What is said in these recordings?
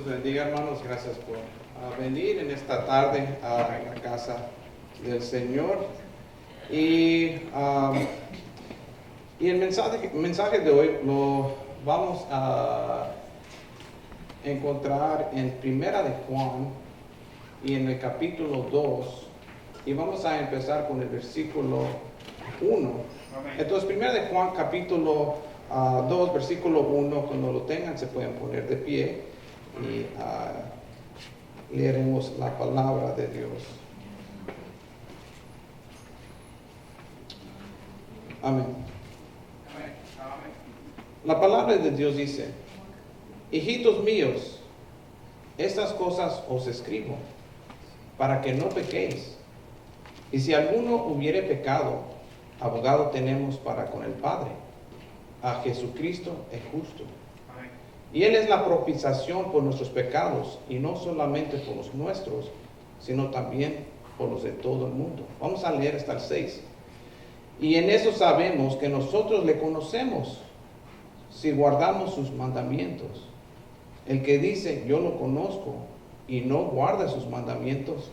los bendiga, hermanos. Gracias por venir en esta tarde a la casa del Señor. Y el mensaje de hoy lo vamos a encontrar en Primera de Juan y en el capítulo 2. Y vamos a empezar con el versículo 1. Entonces, Primera de Juan, capítulo 2, versículo 1, cuando lo tengan se pueden poner de pie y leeremos la palabra de Dios. Amén. La palabra de Dios dice: hijitos míos, estas cosas os escribo para que no pequéis. Y si alguno hubiere pecado, abogado tenemos para con el Padre, a Jesucristo el justo. Y Él es la propiciación por nuestros pecados, y no solamente por los nuestros, sino también por los de todo el mundo. Vamos a leer hasta el 6. Y en eso sabemos que nosotros le conocemos, si guardamos sus mandamientos. El que dice, yo lo conozco, y no guarda sus mandamientos,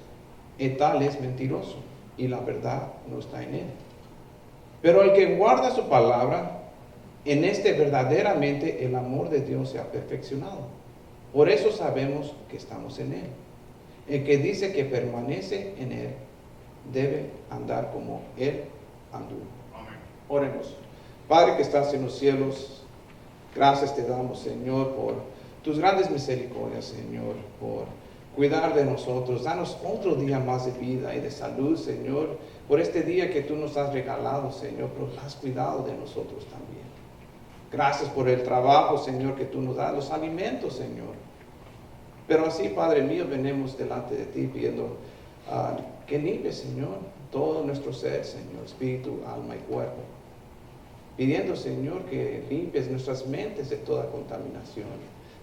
tal es mentiroso, y la verdad no está en él. Pero el que guarda su palabra, en este verdaderamente el amor de Dios se ha perfeccionado. Por eso sabemos que estamos en Él. El que dice que permanece en Él debe andar como Él anduvo. Amén. Oremos. Padre que estás en los cielos, gracias te damos, Señor, por tus grandes misericordias, Señor, por cuidar de nosotros. Danos otro día más de vida y de salud, Señor, por este día que tú nos has regalado, Señor, pero has cuidado de nosotros también. Gracias por el trabajo, Señor, que tú nos das, los alimentos, Señor. Pero así, Padre mío, venimos delante de ti pidiendo que limpies, Señor, todo nuestro ser, Señor, espíritu, alma y cuerpo. Pidiendo, Señor, que limpies nuestras mentes de toda contaminación,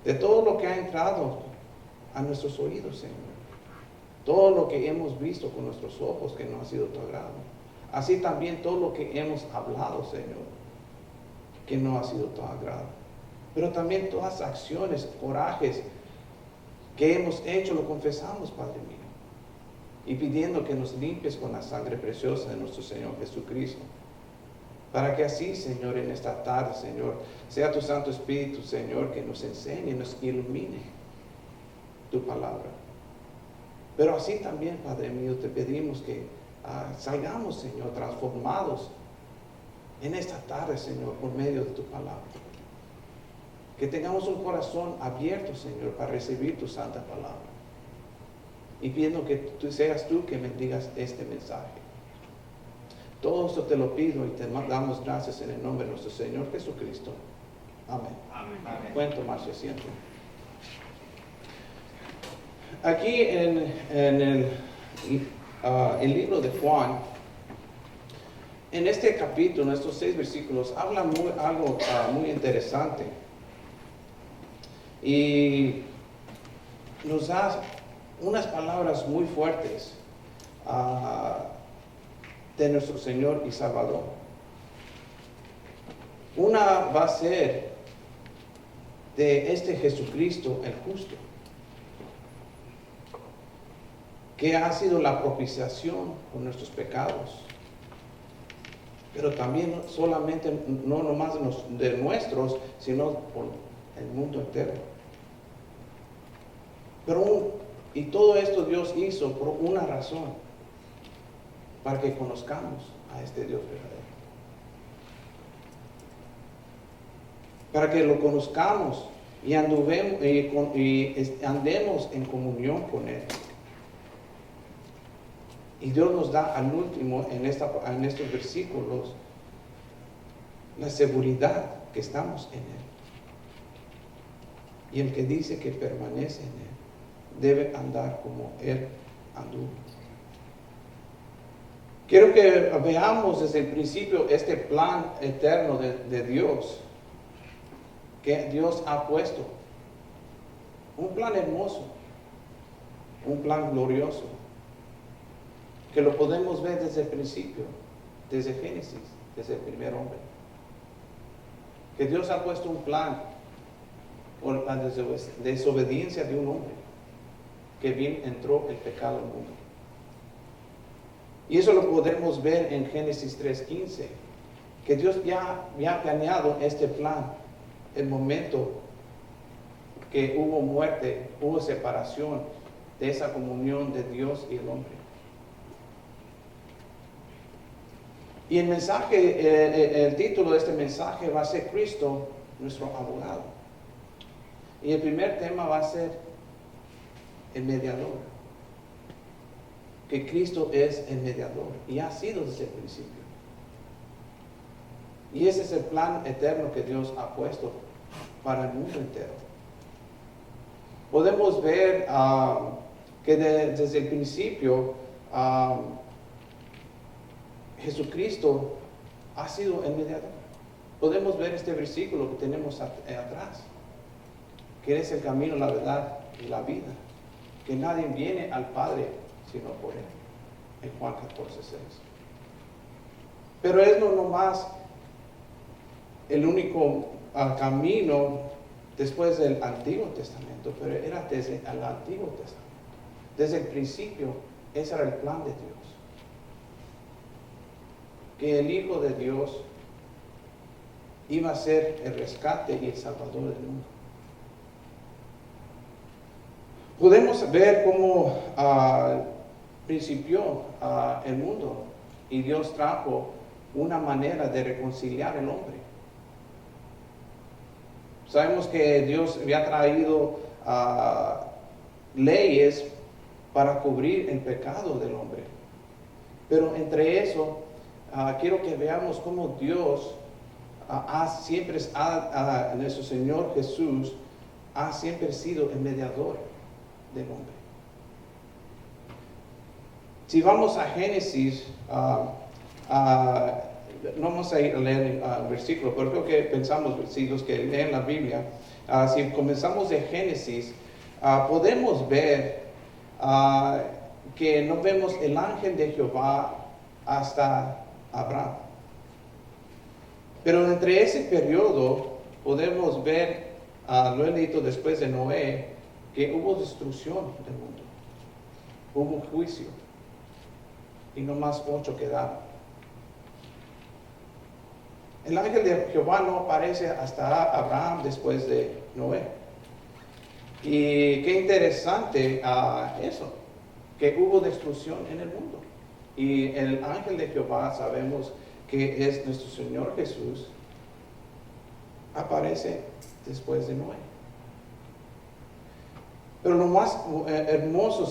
de todo lo que ha entrado a nuestros oídos, Señor. Todo lo que hemos visto con nuestros ojos que no ha sido tu agrado. Así también todo lo que hemos hablado, Señor, que no ha sido tu agrado. Pero también todas las acciones, corajes que hemos hecho, lo confesamos, Padre mío. Y pidiendo que nos limpies con la sangre preciosa de nuestro Señor Jesucristo. Para que así, Señor, en esta tarde, Señor, sea tu Santo Espíritu, Señor, que nos enseñe, nos ilumine tu palabra. Pero así también, Padre mío, te pedimos que salgamos, Señor, transformados en esta tarde, Señor, por medio de tu palabra. Que tengamos un corazón abierto, Señor, para recibir tu santa palabra. Y pidiendo que tú seas tú que bendigas este mensaje. Todo esto te lo pido y te damos gracias en el nombre de nuestro Señor Jesucristo. Amén. Amén. Pueden tomarse asiento. Aquí en el libro de Juan, en este capítulo, en estos 6 versículos, habla algo muy interesante. Y nos da unas palabras muy fuertes de nuestro Señor y Salvador. Una va a ser de este Jesucristo el justo, que ha sido la propiciación por nuestros pecados. Pero también solamente, no nomás de nuestros, sino por el mundo entero. Y todo esto Dios hizo por una razón, para que conozcamos a este Dios verdadero. Para que lo conozcamos y andemos en comunión con Él. Y Dios nos da al último, en estos versículos, la seguridad que estamos en Él. Y el que dice que permanece en Él, debe andar como Él anduvo. Quiero que veamos desde el principio este plan eterno de Dios, que Dios ha puesto. Un plan hermoso, un plan glorioso, que lo podemos ver desde el principio, desde Génesis, desde el primer hombre. Que Dios ha puesto un plan por la desobediencia de un hombre, que bien entró el pecado al mundo. Y eso lo podemos ver en Génesis 3:15, que Dios ya había planeado este plan, el momento que hubo muerte, hubo separación de esa comunión de Dios y el hombre. Y el mensaje, el título de este mensaje va a ser Cristo, nuestro abogado. Y el primer tema va a ser el mediador. Que Cristo es el mediador y ha sido desde el principio. Y ese es el plan eterno que Dios ha puesto para el mundo entero. Podemos ver que desde el principio Jesucristo ha sido el mediador. Podemos ver este versículo que tenemos atrás, que Él es el camino, la verdad y la vida, que nadie viene al Padre sino por Él, en Juan 14:6. Pero es no nomás el único camino después del Antiguo Testamento, pero era desde el Antiguo Testamento. Desde el principio, ese era el plan de Dios. Que el Hijo de Dios iba a ser el rescate y el salvador del mundo. Podemos ver cómo principió el mundo y Dios trajo una manera de reconciliar al hombre. Sabemos que Dios había traído leyes para cubrir el pecado del hombre. Pero entre eso, quiero que veamos cómo Dios nuestro Señor Jesús ha siempre sido el mediador del hombre. Si vamos a Génesis, no vamos a ir a leer el versículo, pero creo que pensamos, si los que leen la Biblia, si comenzamos de Génesis, podemos ver que no vemos el ángel de Jehová hasta Abraham. Pero entre ese periodo podemos ver, lo he leído después de Noé, que hubo destrucción del mundo, hubo juicio, y no más 8 quedaron. El ángel de Jehová no aparece hasta Abraham después de Noé. Y qué interesante eso, que hubo destrucción en el mundo. Y el ángel de Jehová, sabemos que es nuestro Señor Jesús, aparece después de Noé. Pero lo más hermoso,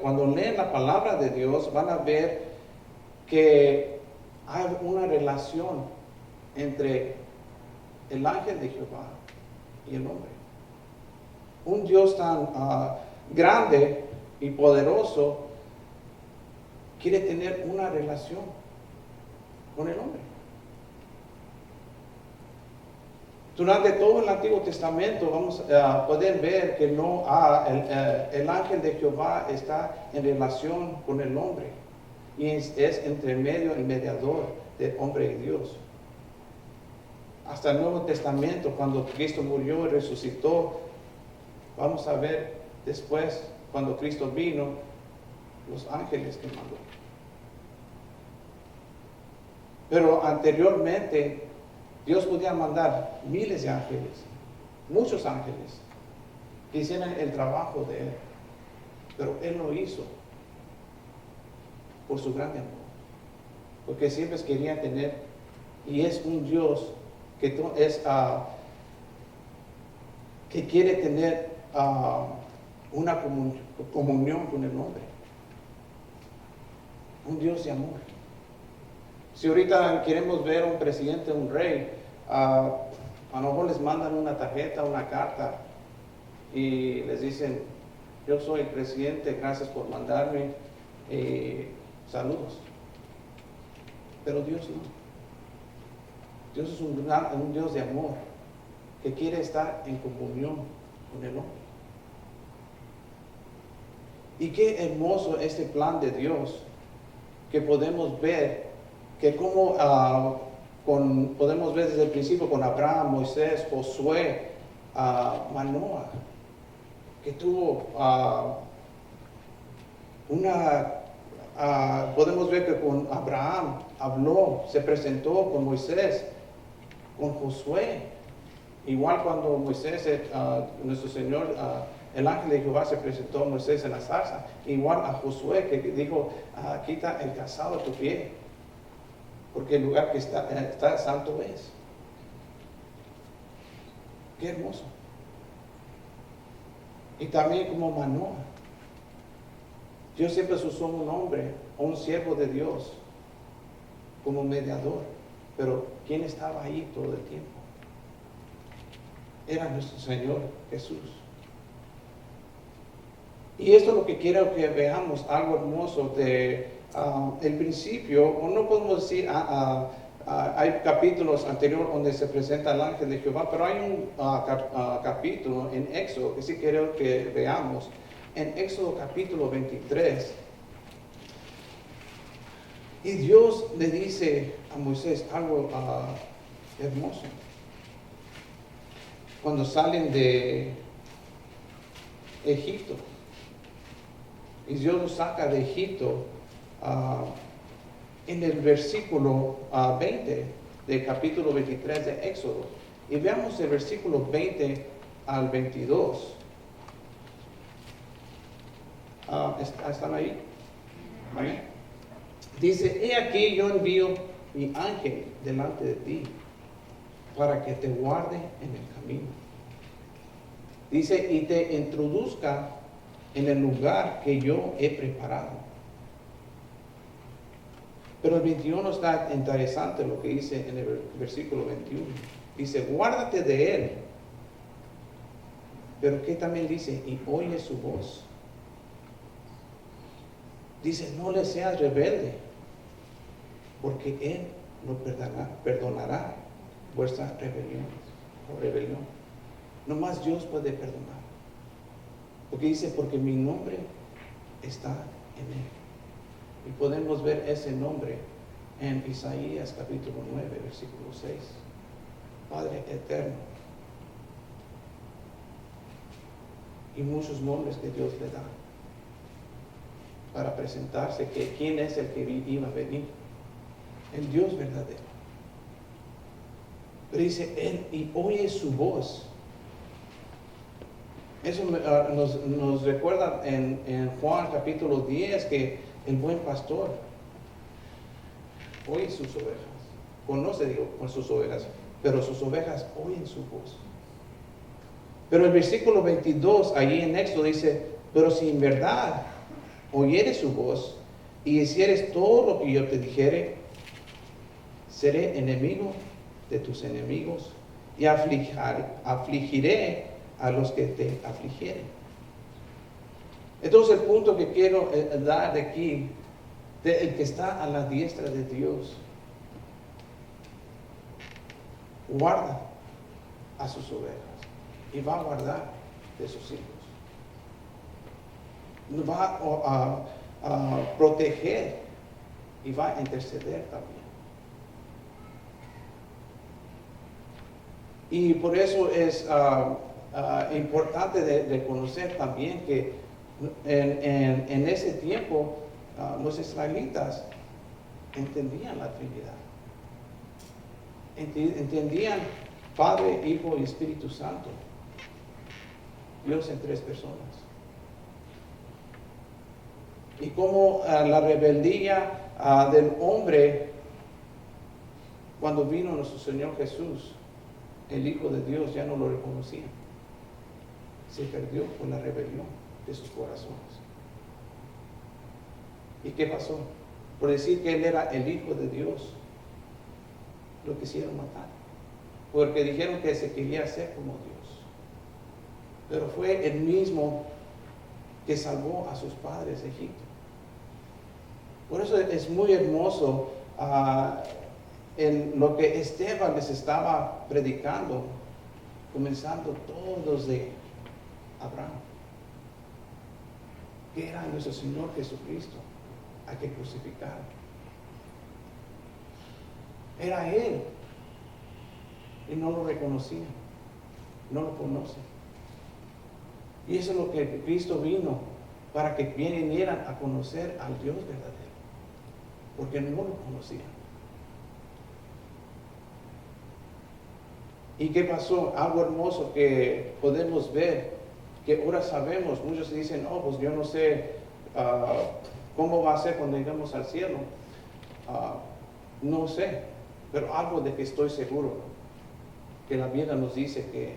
cuando leen la palabra de Dios, van a ver que hay una relación entre el ángel de Jehová y el hombre. Un Dios tan grande y poderoso quiere tener una relación con el hombre. Durante todo el Antiguo Testamento vamos a poder ver que el ángel de Jehová está en relación con el hombre y es entre medio el mediador de hombre y Dios. Hasta el Nuevo Testamento, cuando Cristo murió y resucitó, vamos a ver después, cuando Cristo vino, los ángeles que mandó. Pero anteriormente, Dios podía mandar miles de ángeles, muchos ángeles, que hicieran el trabajo de Él. Pero Él lo hizo por su gran amor. Porque siempre quería tener, y es un Dios que quiere tener una comunión con el hombre. Un Dios de amor. Si ahorita queremos ver a un presidente, un rey, a lo mejor les mandan una tarjeta, una carta y les dicen: yo soy el presidente, gracias por mandarme, saludos. Pero Dios no. Dios es un Dios de amor que quiere estar en comunión con el hombre. Y qué hermoso este plan de Dios, que podemos ver que como podemos ver desde el principio con Abraham, Moisés, Josué, Manoah, que tuvo podemos ver que con Abraham habló, se presentó con Moisés, con Josué. Igual cuando Moisés, nuestro Señor, el ángel de Jehová se presentó a Moisés en la zarza. Igual a Josué que dijo, quita el calzado de tu pie, porque el lugar que está santo es. Qué hermoso. Y también como Manoah. Dios siempre usó un hombre, un siervo de Dios, como mediador. Pero ¿quién estaba ahí todo el tiempo? Era nuestro Señor Jesús. Y esto es lo que quiero que veamos, algo hermoso de el principio, o no podemos decir, hay capítulos anteriores donde se presenta el ángel de Jehová, pero hay un capítulo en Éxodo que sí quiero que veamos. En Éxodo capítulo 23, y Dios le dice a Moisés algo hermoso. Cuando salen de Egipto, y Dios los saca de Egipto, en el versículo 20 del capítulo 23 de Éxodo, y veamos el versículo 20 al 22. ¿Están ahí? ¿Vale? Dice, he aquí yo envío mi ángel delante de ti para que te guarde en el camino. Dice, y te introduzca en el lugar que yo he preparado. Pero el 21 está interesante lo que dice en el versículo 21. Dice, guárdate de él. Pero que también dice, y oye su voz. Dice, no le seas rebelde, porque él no perdonará vuestra rebelión. Nomás Dios puede perdonar. Porque dice, porque mi nombre está en él. Y podemos ver ese nombre en Isaías capítulo 9, versículo 6. Padre eterno. Y muchos nombres que Dios le da para presentarse que quién es el que iba a venir. El Dios verdadero. Pero dice, él y oye su voz. Eso nos recuerda en Juan capítulo 10 que el buen pastor oye sus ovejas. Conoce, con sus ovejas, pero sus ovejas oyen su voz. Pero el versículo 22, allí en Éxodo dice, pero si en verdad oyeres su voz y hicieres todo lo que yo te dijere, seré enemigo de tus enemigos y afligiré a los que te afligieren. Entonces el punto que quiero dar de aquí, el que está a la diestra de Dios, guarda a sus ovejas y va a guardar de sus hijos. Va a proteger y va a interceder también. Y por eso es importante de reconocer también que en ese tiempo los israelitas entendían la Trinidad. Entendían Padre, Hijo y Espíritu Santo. Dios en tres personas. Y como la rebeldía del hombre, cuando vino nuestro Señor Jesús, el Hijo de Dios, ya no lo reconocía. Se perdió por la rebelión de sus corazones. ¿Y qué pasó? Por decir que Él era el Hijo de Dios, lo quisieron matar. Porque dijeron que se quería hacer como Dios. Pero fue el mismo que salvó a sus padres de Egipto. Por eso es muy hermoso en lo que Esteban les estaba predicando, comenzando todos de Abraham, que era nuestro Señor Jesucristo, a que crucificar. Era Él, y no lo reconocían. no lo conocen. Y eso es lo que Cristo vino, para que vinieran a conocer al Dios verdadero, porque no lo conocían. ¿Y qué pasó? Algo hermoso que podemos ver, que ahora sabemos. Muchos dicen, oh, pues yo no sé cómo va a ser cuando lleguemos al cielo. No sé, pero algo de que estoy seguro, que la Biblia nos dice que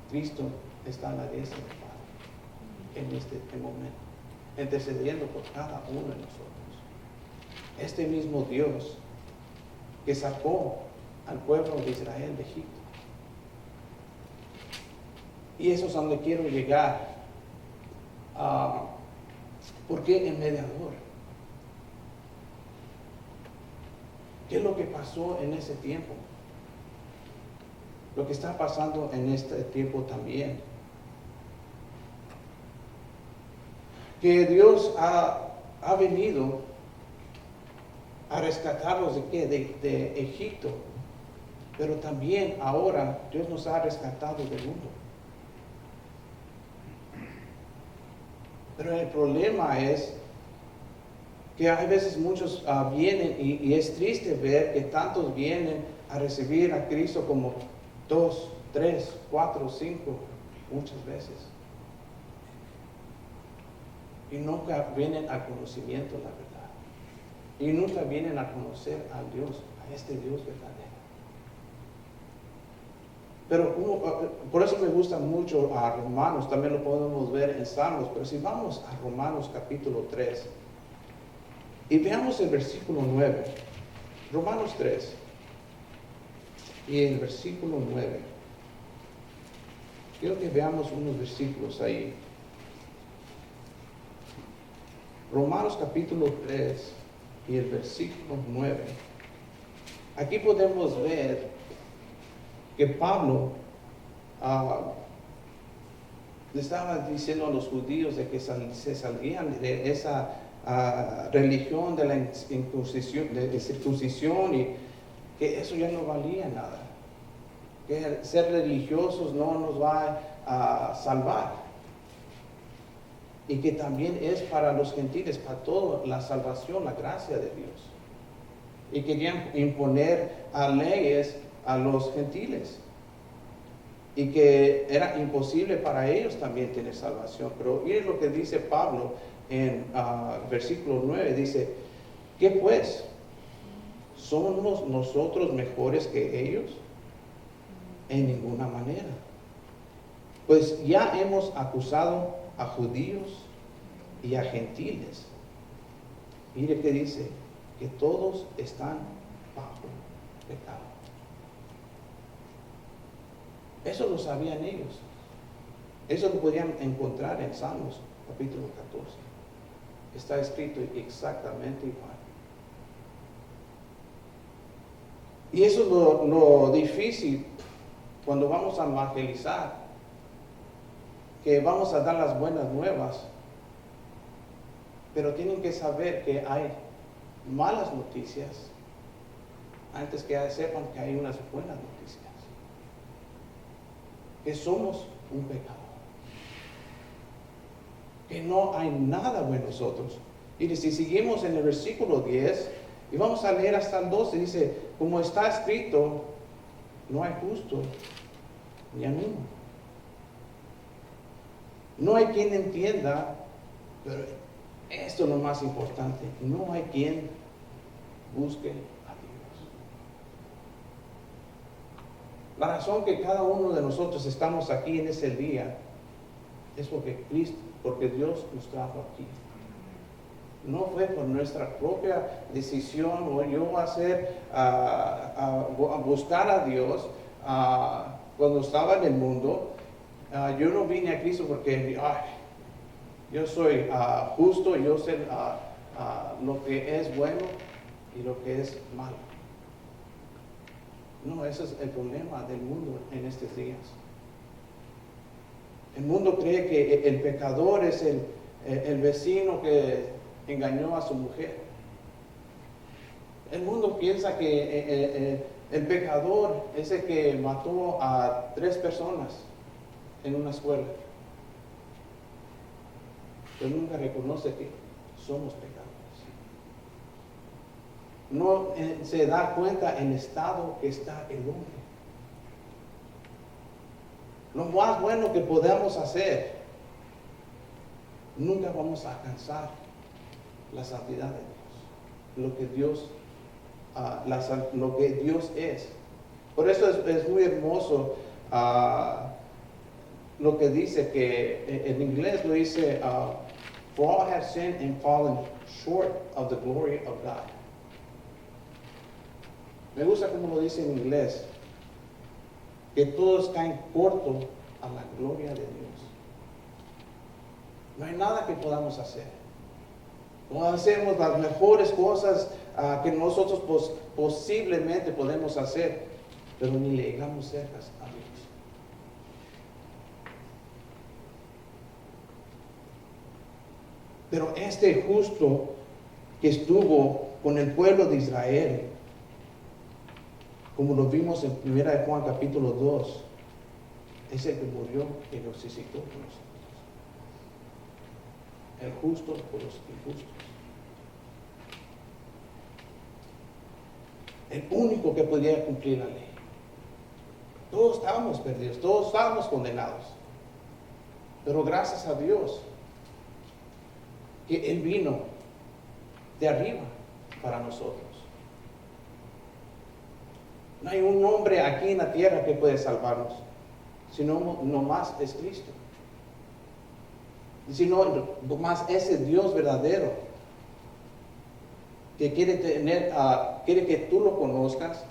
Cristo está a la diestra del Padre en este momento, intercediendo por cada uno de nosotros. Este mismo Dios que sacó al pueblo de Israel de Egipto. Y eso es a donde quiero llegar. ¿Por qué el mediador? ¿Qué es lo que pasó en ese tiempo? Lo que está pasando en este tiempo también. Que Dios ha venido a rescatarlos de ¿qué? De Egipto. Pero también ahora Dios nos ha rescatado del mundo. Pero el problema es que hay veces muchos vienen y es triste ver que tantos vienen a recibir a Cristo como 2, 3, 4, 5, muchas veces. Y nunca vienen al conocimiento de la verdad. Y nunca vienen a conocer a Dios, a este Dios verdadero. Pero por eso me gusta mucho a Romanos, también lo podemos ver en Salmos, pero si vamos a Romanos capítulo 3 y veamos el versículo 9, Romanos 3 y el versículo 9, quiero que veamos unos versículos ahí. Romanos capítulo 3 y el versículo 9. Aquí podemos ver que Pablo le estaba diciendo a los judíos de que se salían de esa religión de la circuncisión y que eso ya no valía nada, que ser religiosos no nos va a salvar, y que también es para los gentiles, para toda la salvación, la gracia de Dios, y querían imponer leyes a los gentiles y que era imposible para ellos también tener salvación. Pero miren lo que dice Pablo en versículo 9, dice, ¿qué pues? ¿Somos nosotros mejores que ellos? En ninguna manera. Pues ya hemos acusado a judíos y a gentiles. Mire que dice, que todos están bajo pecado. Eso lo sabían ellos. Eso lo podían encontrar en Salmos capítulo 14. Está escrito exactamente igual. Y eso es lo difícil cuando vamos a evangelizar, que vamos a dar las buenas nuevas, pero tienen que saber que hay malas noticias antes que sepan que hay unas buenas noticias, que somos un pecador, que no hay nada bueno en nosotros. Y si seguimos en el versículo 10 y vamos a leer hasta el 12, dice, como está escrito, no hay justo ni a uno, no hay quien entienda. Pero esto es lo más importante, no hay quien busque a Dios. La razón que cada uno de nosotros estamos aquí en ese día es porque Dios nos trajo aquí. No fue por nuestra propia decisión o yo hacer a buscar a Dios cuando estaba en el mundo. Yo no vine a Cristo porque yo soy justo, yo sé lo que es bueno y lo que es malo. No, ese es el problema del mundo en estos días. El mundo cree que el pecador es el vecino que engañó a su mujer. El mundo piensa que El pecador es el que mató a 3 personas en una escuela. Pero nunca reconoce que somos pecadores. No se da cuenta en el estado que está el hombre. Lo más bueno que podamos hacer, nunca vamos a alcanzar la santidad de Dios, lo que Dios es. Por eso es muy hermoso lo que dice, que en inglés lo dice, for all have sinned and fallen short of the glory of God. Me gusta como lo dice en inglés, que todos caen corto a la gloria de Dios. No hay nada que podamos hacer. No hacemos las mejores cosas que nosotros posiblemente podemos hacer, pero ni le llegamos cerca a Dios. Pero este justo que estuvo con el pueblo de Israel, como lo vimos en 1 de Juan capítulo 2, es el que murió y resucitó por nosotros. El justo por los injustos. El único que podía cumplir la ley. Todos estábamos perdidos, todos estábamos condenados. Pero gracias a Dios que Él vino de arriba para nosotros. No hay un hombre aquí en la tierra que puede salvarnos, sino nomás es Cristo. Sino nomás ese Dios verdadero que quiere que tú lo conozcas,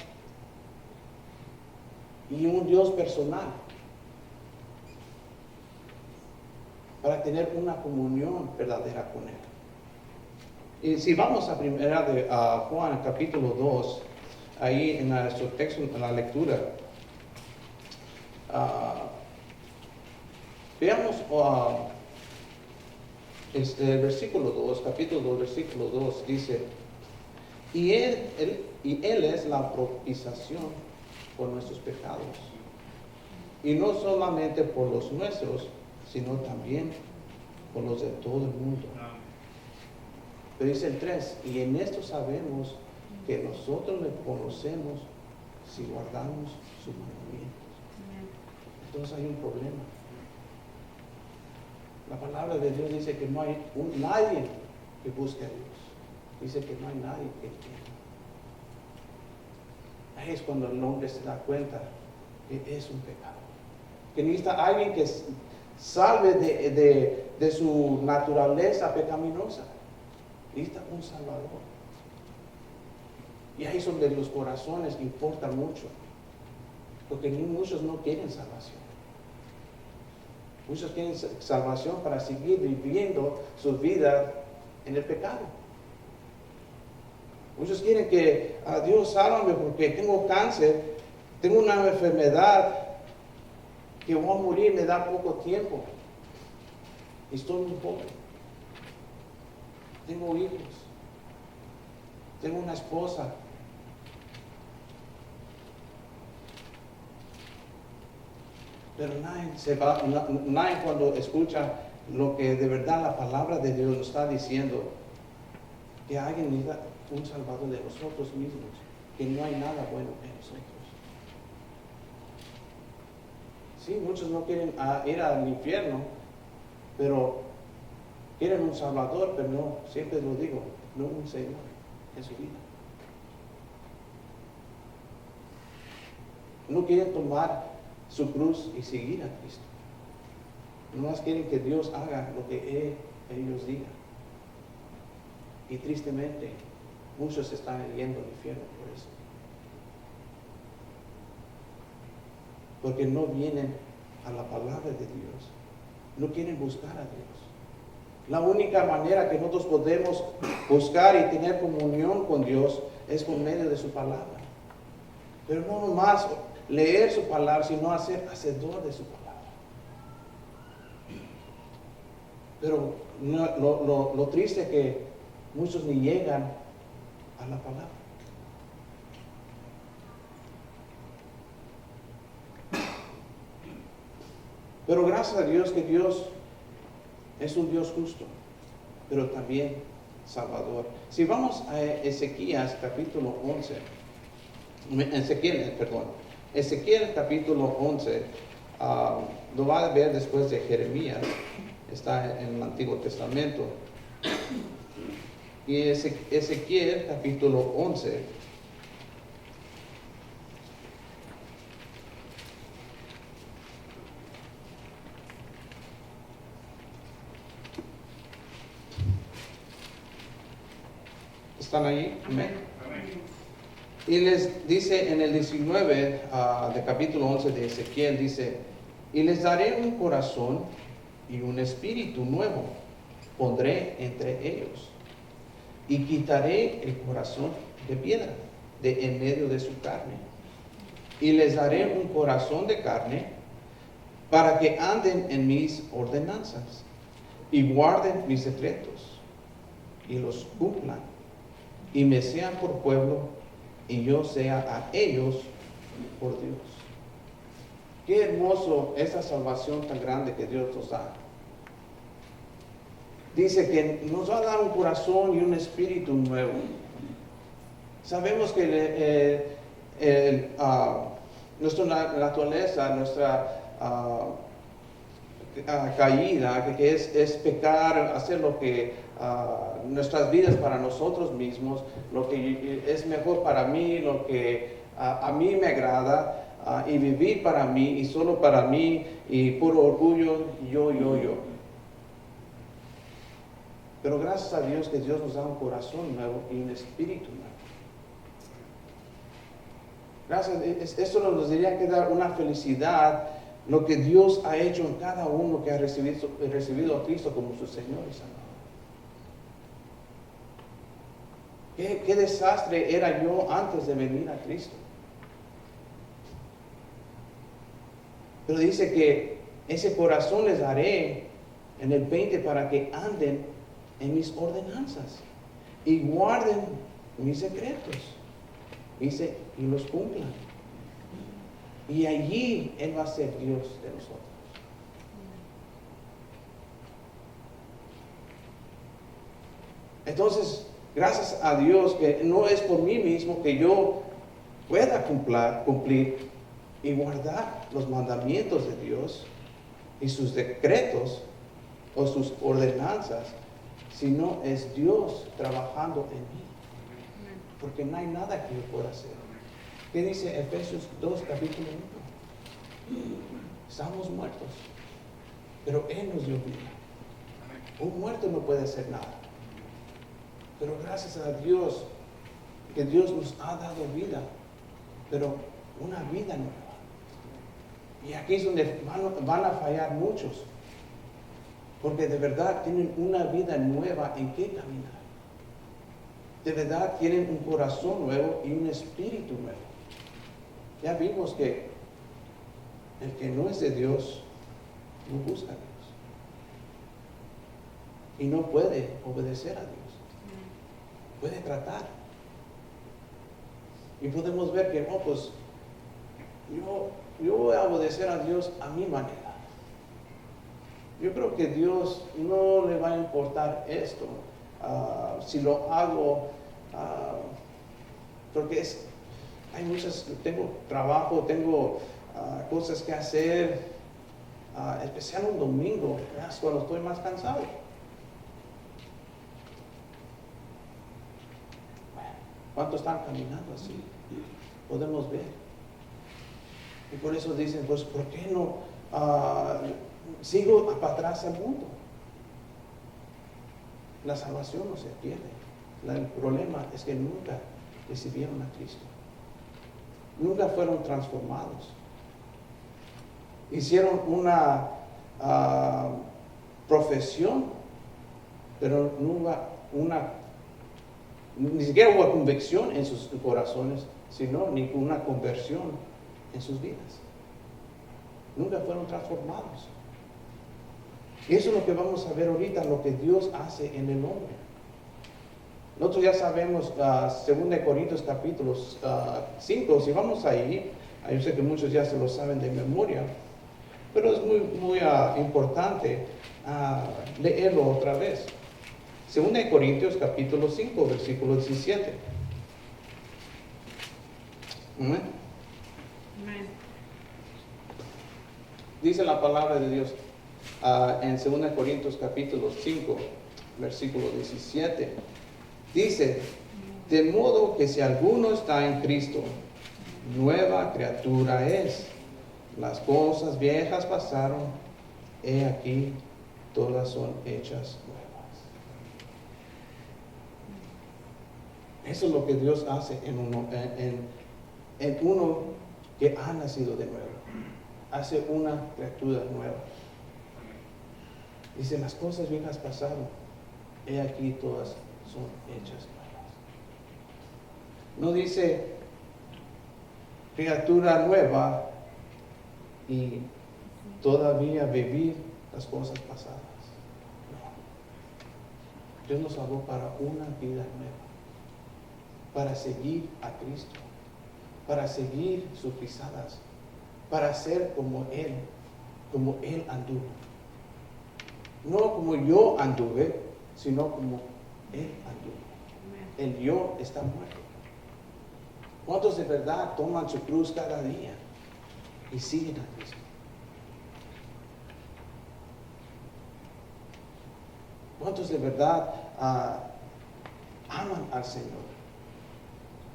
y un Dios personal para tener una comunión verdadera con Él. Y si vamos a primera de Juan capítulo 2, ahí en nuestro texto, en la lectura, veamos el versículo 2, capítulo 2, versículo 2, dice, y él es la propiciación por nuestros pecados, y no solamente por los nuestros, sino también por los de todo el mundo. Pero dice el 3, y en esto sabemos que nosotros le conocemos si guardamos sus mandamientos. Entonces hay un problema. La palabra de Dios dice que no hay nadie que busque a Dios. Dice que no hay nadie que quiera. Ahí es cuando el hombre se da cuenta que es un pecado. Que necesita alguien que salve de su naturaleza pecaminosa. Necesita un Salvador. Y ahí es donde los corazones importan mucho. Porque muchos no quieren salvación. Muchos quieren salvación para seguir viviendo su vida en el pecado. Muchos quieren que a Dios sálvame porque tengo cáncer, tengo una enfermedad que voy a morir, me da poco tiempo. Y estoy muy pobre. Tengo hijos. Tengo una esposa. Pero nadie cuando escucha lo que de verdad la palabra de Dios nos está diciendo, que alguien necesita un Salvador de nosotros mismos, que no hay nada bueno en nosotros. Sí, muchos no quieren ir al infierno, pero quieren un Salvador, pero no, siempre lo digo, no un Señor en su vida. No quieren tomar su cruz y seguir a Cristo. No más quieren que Dios haga lo que ellos digan. Y tristemente, muchos están yendo al infierno por eso. Porque no vienen a la palabra de Dios. No quieren buscar a Dios. La única manera que nosotros podemos buscar y tener comunión con Dios es por medio de su palabra. Pero no nomás leer su palabra, sino ser hacedor de su palabra. Pero lo triste es que muchos ni llegan a la palabra. Pero gracias a Dios que Dios es un Dios justo, pero también Salvador. Si vamos a Ezequías capítulo 11, Ezequiel capítulo 11, lo va a ver después de Jeremías, está en el Antiguo Testamento. Y Ezequiel capítulo 11, ¿están ahí? Amén. Y les dice en el 19 de capítulo 11 de Ezequiel, dice, y les daré un corazón y un espíritu nuevo, pondré entre ellos, y quitaré el corazón de piedra de en medio de su carne, y les daré un corazón de carne para que anden en mis ordenanzas y guarden mis decretos y los cumplan, y me sean por pueblo y yo sea a ellos por Dios. Qué hermoso esa salvación tan grande que Dios nos da. Dice que nos va a dar un corazón y un espíritu nuevo. Sabemos que nuestra naturaleza, nuestra caída, que es pecar, hacer lo que nuestras vidas para nosotros mismos, lo que es mejor para mí, lo que a mí me agrada, y vivir para mí y solo para mí y puro orgullo, yo. Pero gracias a Dios que Dios nos da un corazón nuevo y un espíritu nuevo. Gracias, esto nos diría que dar una felicidad, lo que Dios ha hecho en cada uno que ha recibido a Cristo como su Señor y Salvador. ¿Qué desastre era yo antes de venir a Cristo? Pero dice que ese corazón les daré en el 20 para que anden en mis ordenanzas y guarden mis secretos. Dice, y los cumplan. Y allí Él va a ser Dios de nosotros. Entonces, gracias a Dios que no es por mí mismo que yo pueda cumplir y guardar los mandamientos de Dios y sus decretos o sus ordenanzas, sino es Dios trabajando en mí. Porque no hay nada que yo pueda hacer. ¿Qué dice Efesios 2, capítulo 1? Estamos muertos, pero Él nos dio vida. Un muerto no puede hacer nada. Pero gracias a Dios, que Dios nos ha dado vida, pero una vida nueva. Y aquí es donde van a fallar muchos, porque de verdad tienen una vida nueva en que caminar. De verdad tienen un corazón nuevo y un espíritu nuevo. Ya vimos que el que no es de Dios no busca a Dios y no puede obedecer a Dios. Puede tratar. Y podemos ver que no, pues yo voy a obedecer a Dios a mi manera. Yo creo que Dios no le va a importar esto. Si lo hago, porque hay muchas, tengo trabajo, tengo cosas que hacer, especial un domingo, es cuando estoy más cansado. ¿Cuántos están caminando así? Podemos ver. Y por eso dicen, pues, ¿por qué no sigo para atrás al mundo? La salvación no se pierde. El problema es que nunca recibieron a Cristo. Nunca fueron transformados. Hicieron una profesión, pero nunca ni siquiera hubo convicción en sus corazones, sino ninguna conversión en sus vidas. Nunca fueron transformados. Y eso es lo que vamos a ver ahorita, lo que Dios hace en el hombre. Nosotros ya sabemos, 2 Corintios capítulo 5, si vamos ahí, yo sé que muchos ya se lo saben de memoria, pero es muy importante leerlo otra vez. 2 Corintios capítulo 5, versículo 17. Amén. Dice la palabra de Dios en 2 Corintios capítulo 5, versículo 17. Dice, de modo que si alguno está en Cristo, nueva criatura es. Las cosas viejas pasaron, he aquí, todas son hechas nuevas. Eso es lo que Dios hace en uno que ha nacido de nuevo. Hace una criatura nueva. Dice, las cosas viejas pasaron, he aquí, todas son hechas nuevas. No dice criatura nueva y todavía vivir las cosas pasadas. No. Dios nos salvó para una vida nueva, para seguir a Cristo, para seguir sus pisadas, para ser como Él anduvo. No como yo anduve, sino como Él anduvo. El yo está muerto. ¿Cuántos de verdad toman su cruz cada día y siguen a Cristo? ¿Cuántos de verdad aman al Señor?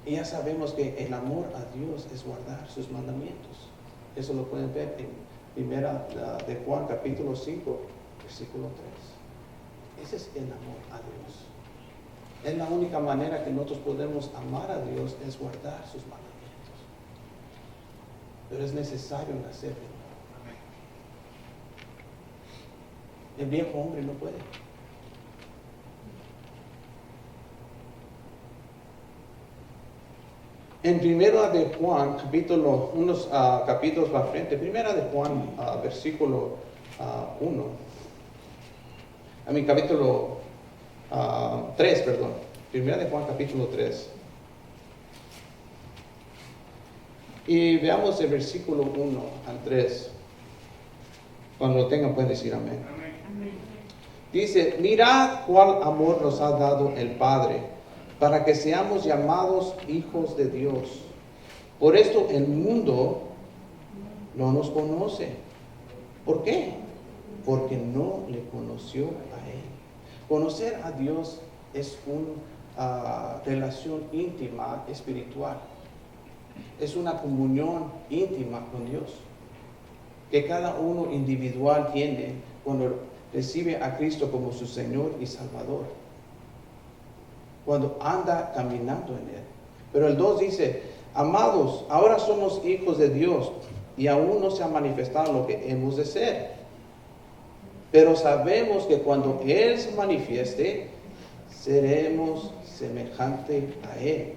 Y ya sabemos que el amor a Dios es guardar sus mandamientos. Eso lo pueden ver en primera de Juan capítulo 5, versículo 3. Ese es el amor a Dios. Es la única manera que nosotros podemos amar a Dios, es guardar sus mandamientos. Pero es necesario nacer de nuevo. El viejo hombre no puede. En primera de Juan, unos capítulos más frente, primera de Juan, versículo 1. Capítulo 3, perdón. Primera de Juan, capítulo 3. Y veamos el versículo 1 al 3. Cuando lo tengan pueden decir amén. Amén. Dice, mirad cuál amor nos ha dado el Padre, para que seamos llamados hijos de Dios. Por esto el mundo no nos conoce. ¿Por qué? Porque no le conoció a Él. Conocer a Dios es una relación íntima, espiritual. Es una comunión íntima con Dios, que cada uno individual tiene cuando recibe a Cristo como su Señor y Salvador, cuando anda caminando en Él. Pero el 2 dice, amados, ahora somos hijos de Dios y aún no se ha manifestado lo que hemos de ser. Pero sabemos que cuando Él se manifieste, seremos semejantes a Él,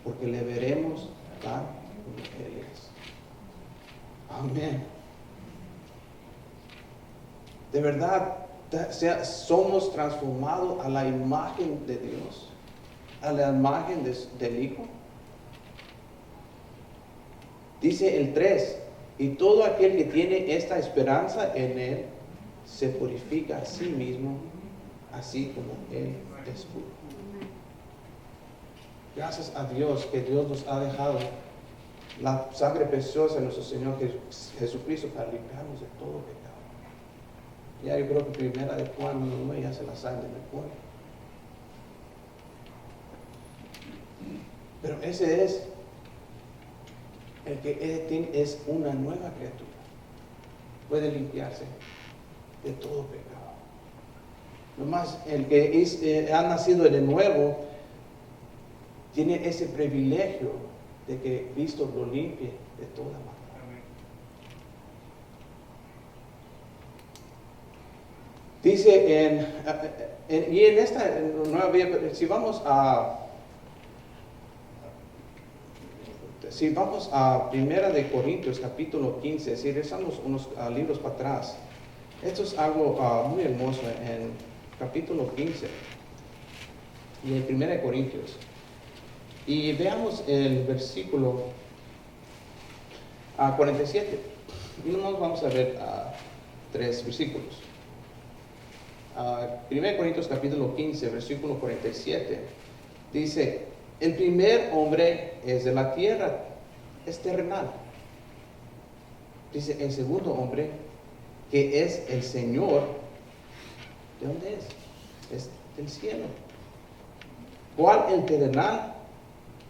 porque le veremos tal como Él es. Amén. De verdad, somos transformados a la imagen de Dios, a la imagen del Hijo. Dice el 3, y todo aquel que tiene esta esperanza en Él, se purifica a sí mismo, así como Él es puro. Gracias a Dios que Dios nos ha dejado la sangre preciosa de nuestro Señor Jesucristo para limpiarnos de todo pecado. Ya yo creo que primera de Juan 1:9 ya se la saben de memoria. Pero ese es el que es una nueva criatura. Puede limpiarse de todo pecado. Nomás el que ha nacido de nuevo tiene ese privilegio de que Cristo lo limpie de toda maldad. Dice y en esta nueva vida, si vamos a Primera de Corintios capítulo 15, si regresamos unos libros para atrás, esto es algo muy hermoso en capítulo 15 y en Primera de Corintios. Y veamos el versículo 47. Y nomás vamos a ver 3 versículos. 1 Corintios capítulo 15, versículo 47, dice, el primer hombre es de la tierra, es terrenal. Dice, el segundo hombre, que es el Señor, ¿de dónde es? Es del cielo. ¿Cuál el terrenal?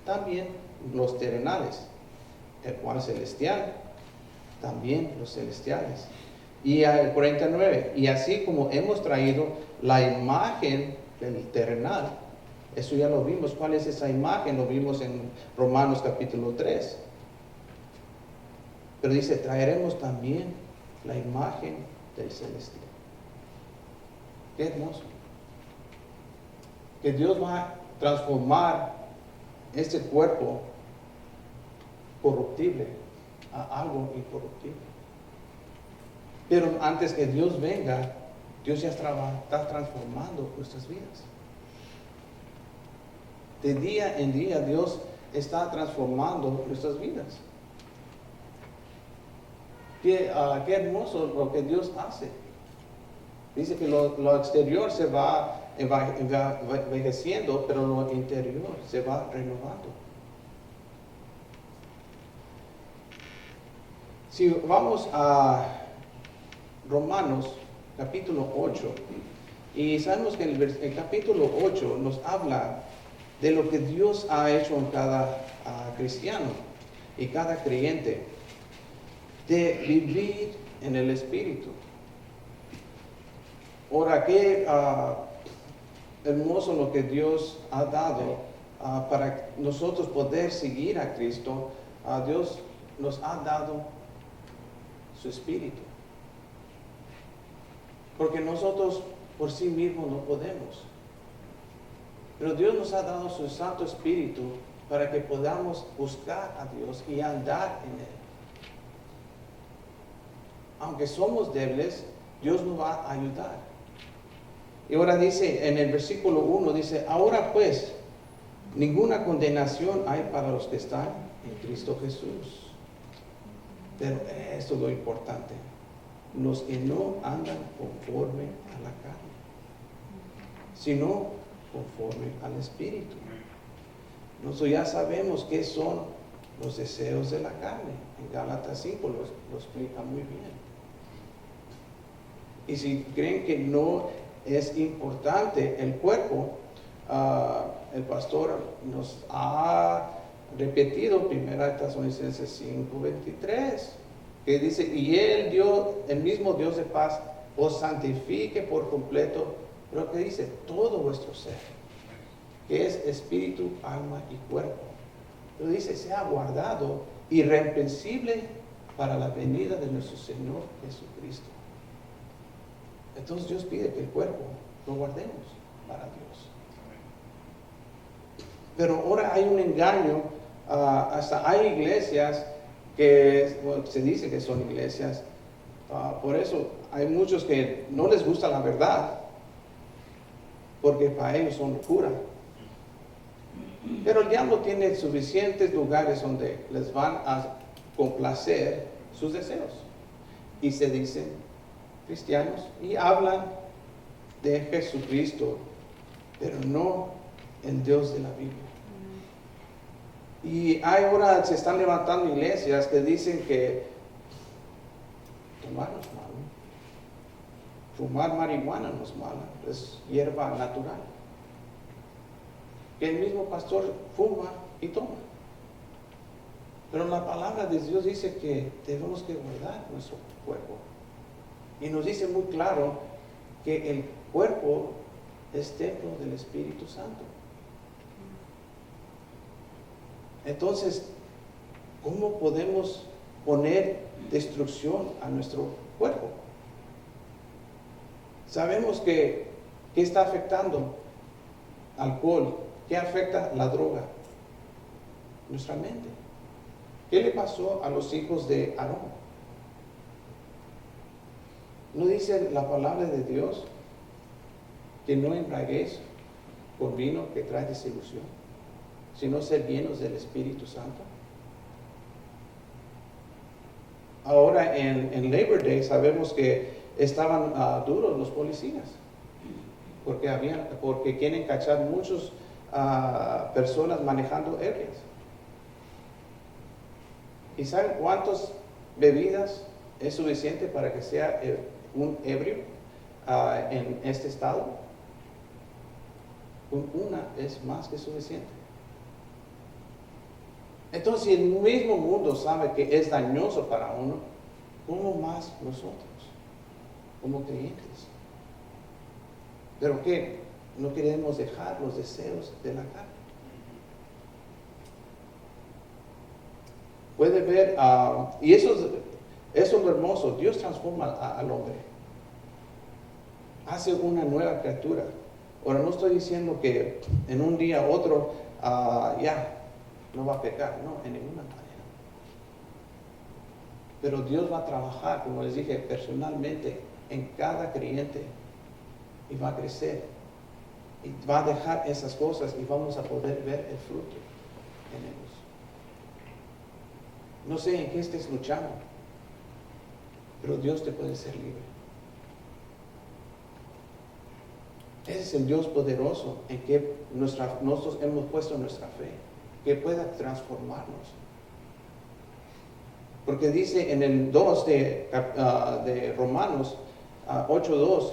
También los terrenales. El cual celestial, también los celestiales. Y el 49, y así como hemos traído la imagen del terrenal, eso ya lo vimos. ¿Cuál es esa imagen? Lo vimos en Romanos capítulo 3. Pero dice, traeremos también la imagen del celestial. Qué hermoso. Que Dios va a transformar este cuerpo corruptible a algo incorruptible. Pero antes que Dios venga, Dios ya está transformando nuestras vidas. De día en día Dios está transformando nuestras vidas. Qué hermoso lo que Dios hace. Dice que lo exterior se va envejeciendo, pero lo interior se va renovando. Si vamos a Romanos capítulo 8, y sabemos que el capítulo 8 nos habla de lo que Dios ha hecho en cada cristiano y cada creyente, de vivir en el Espíritu. Ahora, qué hermoso lo que Dios ha dado para nosotros poder seguir a Cristo. Dios nos ha dado su Espíritu. Porque nosotros por sí mismos no podemos. Pero Dios nos ha dado su Santo Espíritu para que podamos buscar a Dios y andar en Él. Aunque somos débiles, Dios nos va a ayudar. Y ahora dice, en el versículo 1, dice, ahora pues, ninguna condenación hay para los que están en Cristo Jesús. Pero esto es lo importante. Los que no andan conforme a la carne, sino conforme al Espíritu. Nosotros ya sabemos qué son los deseos de la carne. En Gálatas 5 lo explica muy bien. Y si creen que no es importante el cuerpo, el pastor nos ha repetido 1 Tesalonicenses 5:23, que dice, y el mismo Dios de paz, os santifique por completo, pero que dice, todo vuestro ser, que es espíritu, alma y cuerpo. Pero dice, sea guardado irreprensible para la venida de nuestro Señor Jesucristo. Entonces Dios pide que el cuerpo lo guardemos para Dios. Pero ahora hay un engaño, hasta hay iglesias que se dice que son iglesias, por eso hay muchos que no les gusta la verdad, porque para ellos son locura. Pero el diablo tiene suficientes lugares donde les van a complacer sus deseos. Y se dicen cristianos y hablan de Jesucristo, pero no el Dios de la Biblia. Y ahora se están levantando iglesias que dicen que tomar no es malo, fumar marihuana no es malo, es hierba natural. Que el mismo pastor fuma y toma. Pero la palabra de Dios dice que tenemos que guardar nuestro cuerpo. Y nos dice muy claro que el cuerpo es templo del Espíritu Santo. Entonces, ¿cómo podemos poner destrucción a nuestro cuerpo? Sabemos que está afectando alcohol, ¿qué afecta la droga? Nuestra mente. ¿Qué le pasó a los hijos de Aarón? ¿No dice la palabra de Dios que no embriaguéis con vino que trae desilusión, sino ser llenos del Espíritu Santo? ahora en Labor Day sabemos que estaban duros los policías, porque quieren cachar muchas personas manejando ebrias. ¿Y saben cuántas bebidas es suficiente para que sea un ebrio en este estado? Con una es más que suficiente. Entonces, si el mismo mundo sabe que es dañoso para uno, ¿cómo más nosotros, como creyentes? Pero que no queremos dejar los deseos de la carne. Puede ver, y eso es lo hermoso, Dios transforma al hombre. Hace una nueva criatura. Ahora no estoy diciendo que en un día u otro ya no va a pecar, no, en ninguna manera. Pero Dios va a trabajar, como les dije, personalmente en cada creyente y va a crecer y va a dejar esas cosas y vamos a poder ver el fruto en ellos. No sé en qué estés luchando, pero Dios te puede ser libre. Ese es el Dios poderoso en que nosotros hemos puesto nuestra fe, que pueda transformarnos. Porque dice en el 2 de Romanos 8:2,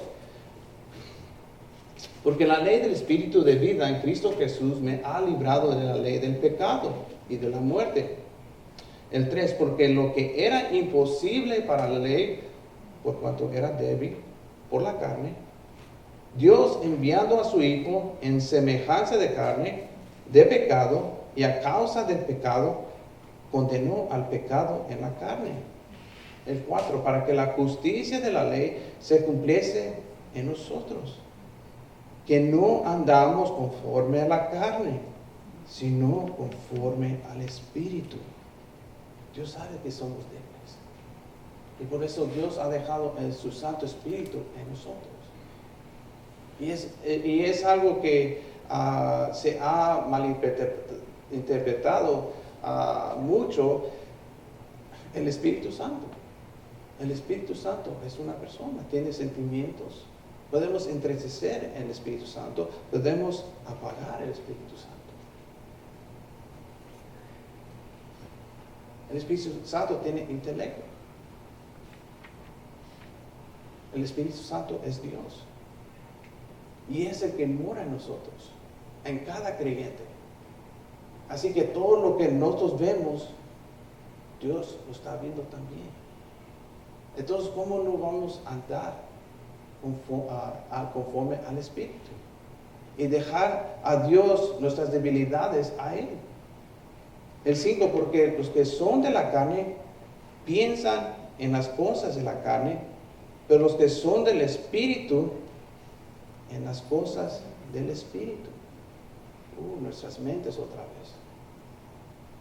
porque la ley del Espíritu de vida en Cristo Jesús me ha librado de la ley del pecado y de la muerte. El 3, porque lo que era imposible para la ley, por cuanto era débil por la carne, Dios enviando a su Hijo en semejanza de carne, de pecado, y a causa del pecado, condenó al pecado en la carne. El 4, para que la justicia de la ley se cumpliese en nosotros, que no andamos conforme a la carne, sino conforme al Espíritu. Dios sabe que somos débiles. Y por eso Dios ha dejado su Santo Espíritu en nosotros. Y es algo que se ha malinterpretado mucho. El Espíritu Santo. El Espíritu Santo es una persona, tiene sentimientos. Podemos entristecer el Espíritu Santo, podemos apagar el Espíritu Santo. El Espíritu Santo tiene intelecto. El Espíritu Santo es Dios. Y es el que mora en nosotros, en cada creyente. Así que todo lo que nosotros vemos, Dios lo está viendo también. Entonces, ¿cómo no vamos a andar conforme al Espíritu? Y dejar a Dios nuestras debilidades a Él. El 5, porque los que son de la carne piensan en las cosas de la carne, pero los que son del Espíritu, en las cosas del Espíritu. Nuestras mentes otra vez.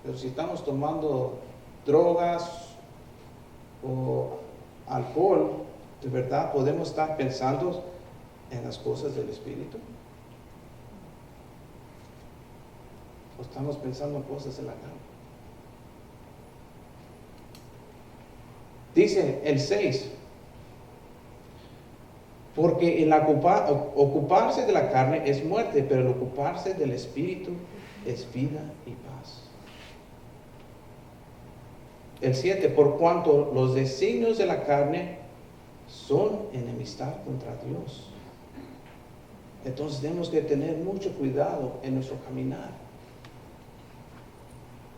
Pero si estamos tomando drogas o alcohol, ¿de verdad podemos estar pensando en las cosas del Espíritu? ¿O estamos pensando en cosas de la carne? Dice el 6, porque el ocuparse de la carne es muerte, pero el ocuparse del Espíritu es vida y paz. El 7, por cuanto los designios de la carne son enemistad contra Dios. Entonces tenemos que tener mucho cuidado en nuestro caminar.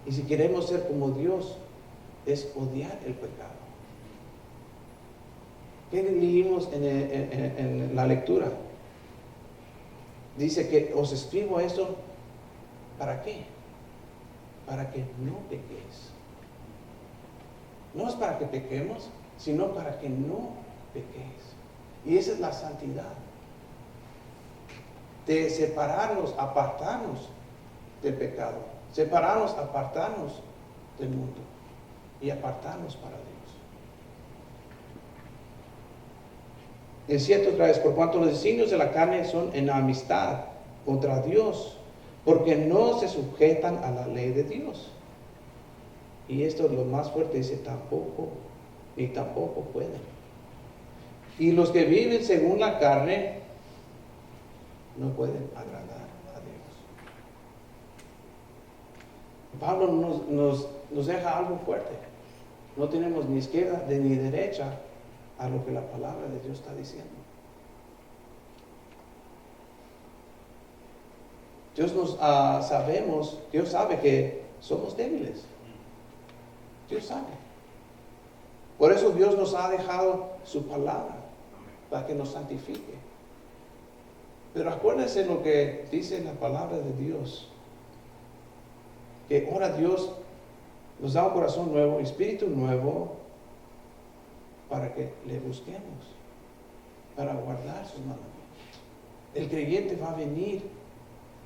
Y si queremos ser como Dios, es odiar el pecado. ¿Qué leímos en la lectura? Dice que os escribo esto, ¿para qué? Para que no pequéis. No es para que pequemos, sino para que no pequéis. Y esa es la santidad. De separarnos, apartarnos del pecado. Separarnos, apartarnos del mundo. Y apartarnos para Dios. En cierto otra vez, por cuanto los designios de la carne son en amistad contra Dios, porque no se sujetan a la ley de Dios. Y esto es lo más fuerte, dice, tampoco ni tampoco pueden. Y los que viven según la carne no pueden agradar a Dios. Pablo nos deja algo fuerte. No tenemos ni izquierda ni derecha a lo que la palabra de Dios está diciendo. Dios sabe que somos débiles. Dios sabe. Por eso Dios nos ha dejado su palabra, para que nos santifique. Pero acuérdense lo que dice la palabra de Dios, que ahora Dios nos da un corazón nuevo, espíritu nuevo, para que le busquemos, para guardar sus mandamientos. El creyente va a venir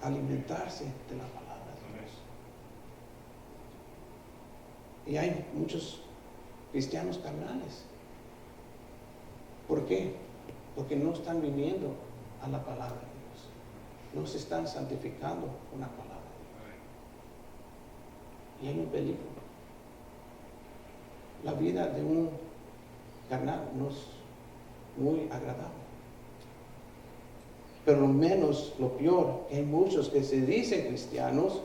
a alimentarse de la palabra de Dios. Y hay muchos cristianos carnales. ¿Por qué? Porque no están viniendo a la palabra de Dios. No se están santificando con la palabra de Dios. Y hay un peligro. La vida de un carnal no es muy agradable. Pero lo menos, lo peor, que hay muchos que se dicen cristianos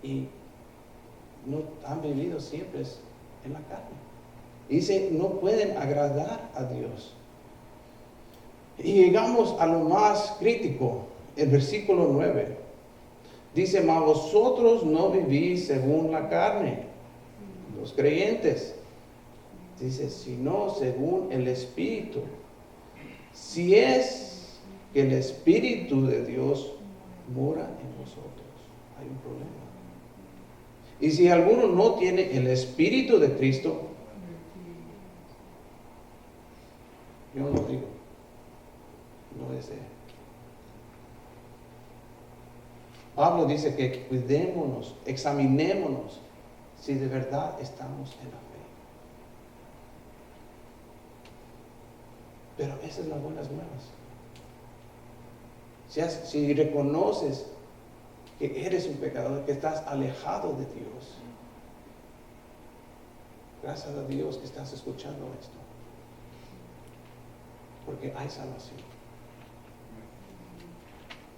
y no han vivido siempre en la carne. Dice, no pueden agradar a Dios. Y llegamos a lo más crítico, el versículo 9. Dice, mas vosotros no vivís según la carne, los creyentes. Dice, sino según el Espíritu. Si es que el Espíritu de Dios mora en vosotros, hay un problema. Y si alguno no tiene el Espíritu de Cristo, yo lo digo, no es Él. Pablo dice que cuidémonos, examinémonos si de verdad estamos en la fe. Pero esas son las buenas nuevas. Si reconoces que eres un pecador, que estás alejado de Dios, gracias a Dios que estás escuchando esto, porque hay salvación.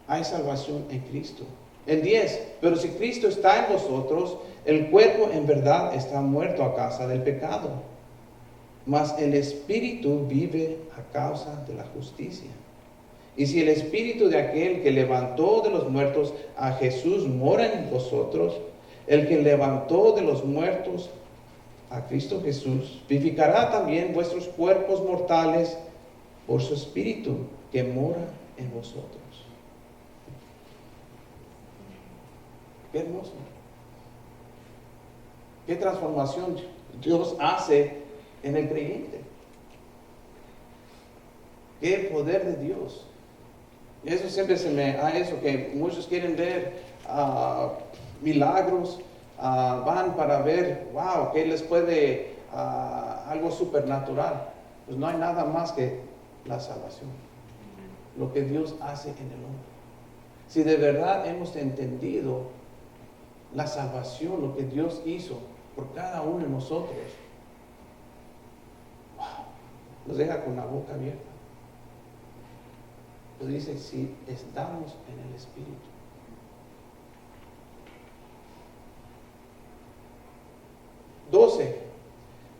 Hay salvación en Cristo. El 10, pero si Cristo está en vosotros, el cuerpo en verdad está muerto a causa del pecado, mas el Espíritu vive a causa de la justicia. Y si el Espíritu de aquel que levantó de los muertos a Jesús mora en vosotros, el que levantó de los muertos a Cristo Jesús, vivificará también vuestros cuerpos mortales por su Espíritu que mora en vosotros. Qué hermoso. Qué transformación Dios hace en el creyente. Qué poder de Dios. Eso siempre se me da eso, que muchos quieren ver milagros, van para ver, wow, que les puede algo supernatural. Pues no hay nada más que la salvación, lo que Dios hace en el hombre. Si de verdad hemos entendido la salvación, lo que Dios hizo por cada uno de nosotros, wow, nos deja con la boca abierta. Pues dice, si estamos en el Espíritu.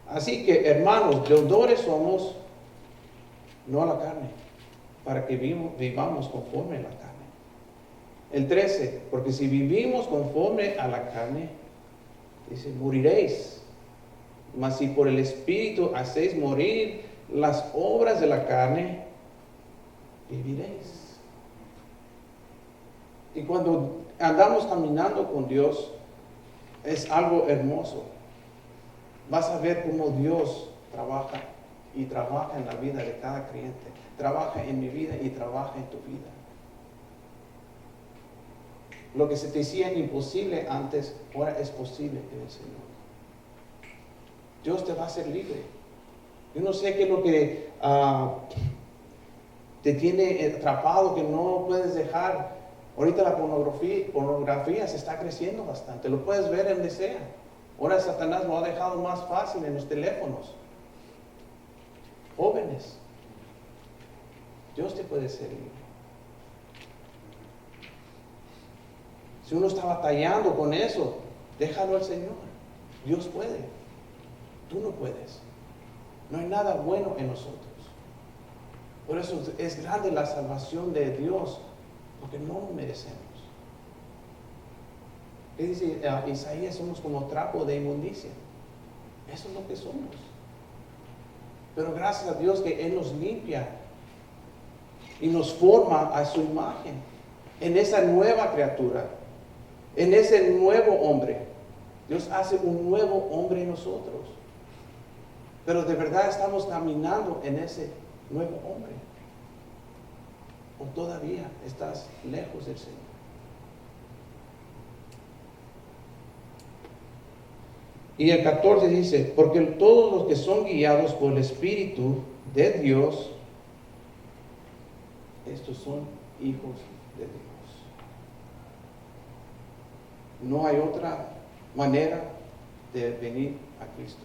Así que, hermanos, deudores somos, no a la carne, para que vivamos conforme a la carne. El 13, porque si vivimos conforme a la carne, dice, moriréis. Mas si por el Espíritu hacéis morir las obras de la carne, viviréis. Y cuando andamos caminando con Dios, es algo hermoso. Vas a ver cómo Dios trabaja y trabaja en la vida de cada creyente. Trabaja en mi vida y trabaja en tu vida. Lo que se te decía imposible antes, ahora es posible en el Señor. Dios te va a hacer libre. Yo no sé qué es lo que te tiene atrapado, que no puedes dejar. Ahorita la pornografía se está creciendo bastante. Lo puedes ver en donde sea. Ahora Satanás lo ha dejado más fácil en los teléfonos. Jóvenes, Dios te puede servir. Si uno está batallando con eso, déjalo al Señor. Dios puede. Tú no puedes. No hay nada bueno en nosotros. Por eso es grande la salvación de Dios, porque no lo merecemos. ¿Qué dice Isaías? Somos como trapo de inmundicia. Eso es lo que somos. Pero gracias a Dios que Él nos limpia y nos forma a su imagen, en esa nueva criatura, en ese nuevo hombre. Dios hace un nuevo hombre en nosotros. Pero de verdad estamos caminando en ese nuevo hombre. O todavía estás lejos del Señor. Y el 14 dice, porque todos los que son guiados por el Espíritu de Dios, estos son hijos de Dios. No hay otra manera de venir a Cristo.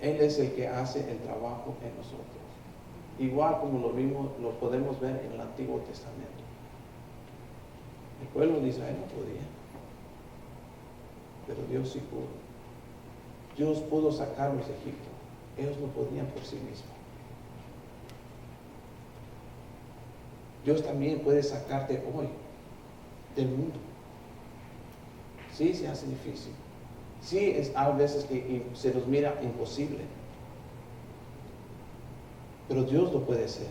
Él es el que hace el trabajo en nosotros. Igual como lo podemos ver en el Antiguo Testamento. El pueblo de Israel no podía. Pero Dios sí pudo. Dios pudo sacarlos de Egipto. Ellos no podían por sí mismos. Dios también puede sacarte hoy del mundo. Sí, se hace difícil. Sí, hay veces que se nos mira imposible. Pero Dios lo puede hacer.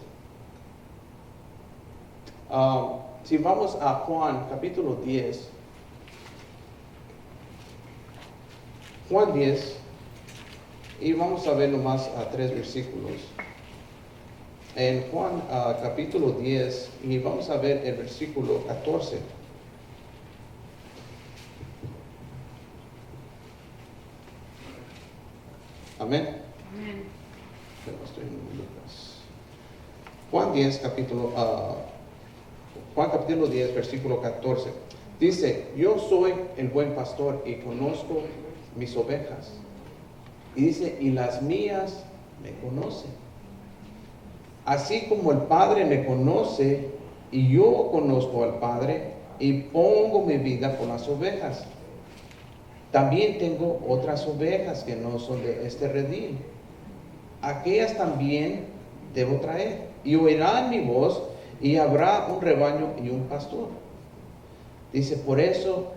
Si vamos a Juan capítulo 10. Juan 10, y vamos a ver nomás a 3 versículos. En Juan capítulo 10, y vamos a ver el versículo 14. Amén. Amén. Pero estoy en Lucas. Juan 10, Juan capítulo 10, versículo 14. Dice, yo soy el buen pastor y conozco mis ovejas. Y dice, y las mías me conocen. Así como el Padre me conoce y yo conozco al Padre y pongo mi vida por las ovejas. También tengo otras ovejas que no son de este redil. Aquellas también debo traer. Y oirán mi voz y habrá un rebaño y un pastor. Dice, por eso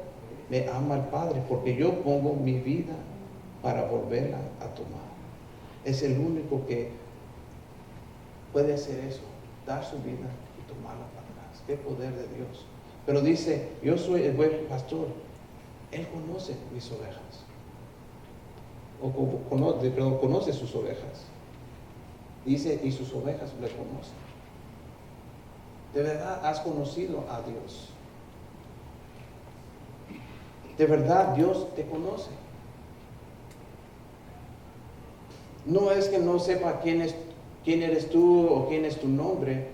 me ama el Padre, porque yo pongo mi vida para volverla a tomar. Es el único que puede hacer eso, dar su vida y tomarla para atrás. Qué poder de Dios. Pero dice, yo soy el buen pastor. Él conoce mis ovejas. Conoce sus ovejas. Dice, y sus ovejas le conocen. ¿De verdad has conocido a Dios? De verdad Dios te conoce. No es que no sepa quién eres tú o quién es tu nombre.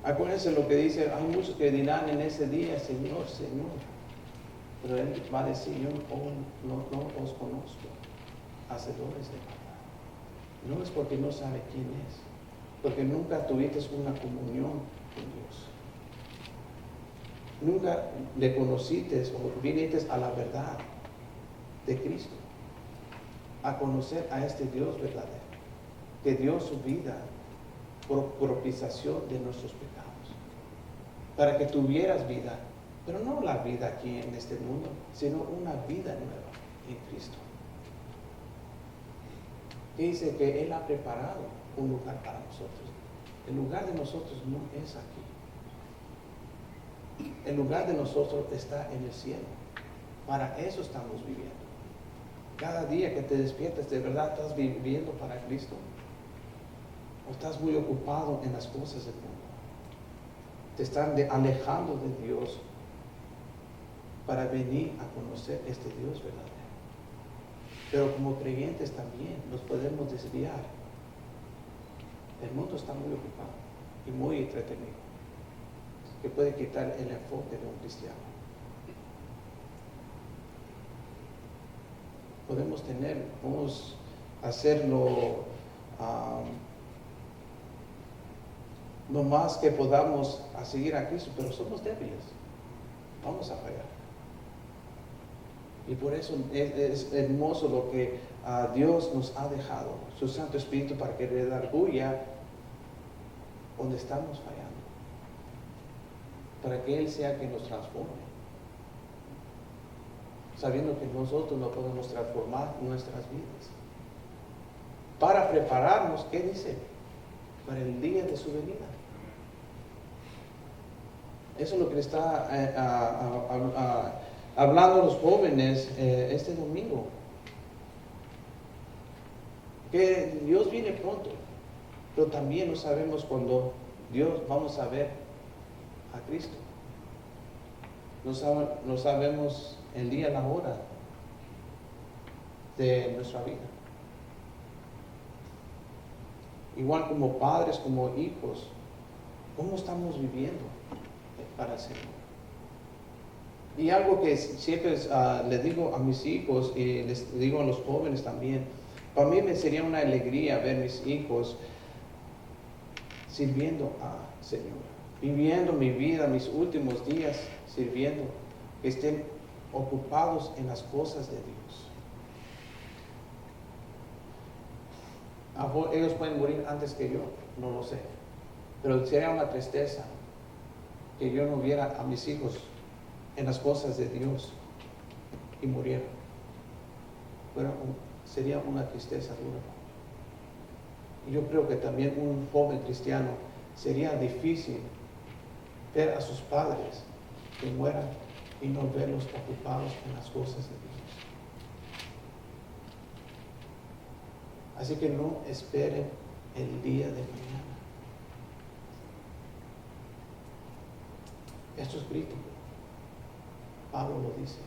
Acuérdense lo que dice, hay muchos que dirán en ese día, Señor, Señor. Pero Él va a decir, yo no os conozco, hacedores de maldad. No es porque no sabe quién es, porque nunca tuviste una comunión con Dios. Nunca le conociste o viniste a la verdad de Cristo, a conocer a este Dios verdadero, que dio su vida por propiciación de nuestros pecados, para que tuvieras vida, pero no la vida aquí en este mundo, sino una vida nueva en Cristo. Que dice que Él ha preparado un lugar para nosotros. El lugar de nosotros no es aquí. El lugar de nosotros está en el cielo. Para eso estamos viviendo. Cada día que te despiertas, ¿de verdad estás viviendo para Cristo? ¿O estás muy ocupado en las cosas del mundo? Te están alejando de Dios para venir a conocer este Dios verdadero. Pero como creyentes también nos podemos desviar. El mundo está muy ocupado y muy entretenido, que puede quitar el enfoque de un cristiano. podemos tener, podemos hacerlo lo más que podamos a seguir a Cristo, pero somos débiles, vamos a fallar. Y por eso es hermoso lo que Dios nos ha dejado, su Santo Espíritu, para que redarguya donde estamos fallando, para que Él sea quien nos transforme, sabiendo que nosotros no podemos transformar nuestras vidas, para prepararnos, ¿qué dice? Para el día de su venida. Eso es lo que le está hablando a los jóvenes este domingo. Que Dios viene pronto, pero también no sabemos cuándo Dios vamos a ver a Cristo. No sabemos el día, la hora de nuestra vida. Igual como padres, como hijos, ¿cómo estamos viviendo para el Señor? Y algo que siempre les digo a mis hijos y les digo a los jóvenes también, para mí me sería una alegría ver mis hijos sirviendo al Señor, viviendo mi vida, mis últimos días sirviendo, que estén ocupados en las cosas de Dios. Ellos pueden morir antes que yo, no lo sé, pero sería una tristeza que yo no viera a mis hijos en las cosas de Dios y murieran. Sería una tristeza dura. Y yo creo que también un joven cristiano sería difícil ver a sus padres que mueran y no verlos ocupados en las cosas de Dios. Así que no esperen el día de mañana. Esto es crítico. Pablo lo dice,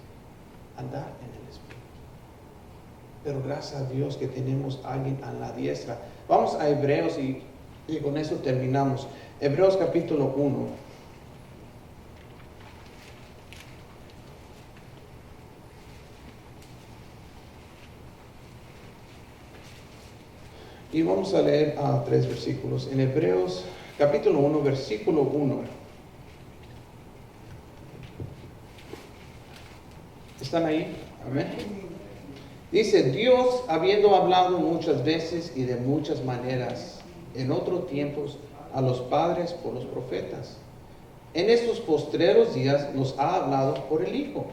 andar en el Espíritu. Pero gracias a Dios que tenemos a alguien a la diestra. Vamos a Hebreos y con eso terminamos. Hebreos capítulo 1. Y vamos a leer 3 versículos. En Hebreos capítulo 1, versículo 1. ¿Están ahí? Amén. Dice, Dios, habiendo hablado muchas veces y de muchas maneras en otros tiempos a los padres por los profetas, en estos postreros días nos ha hablado por el Hijo,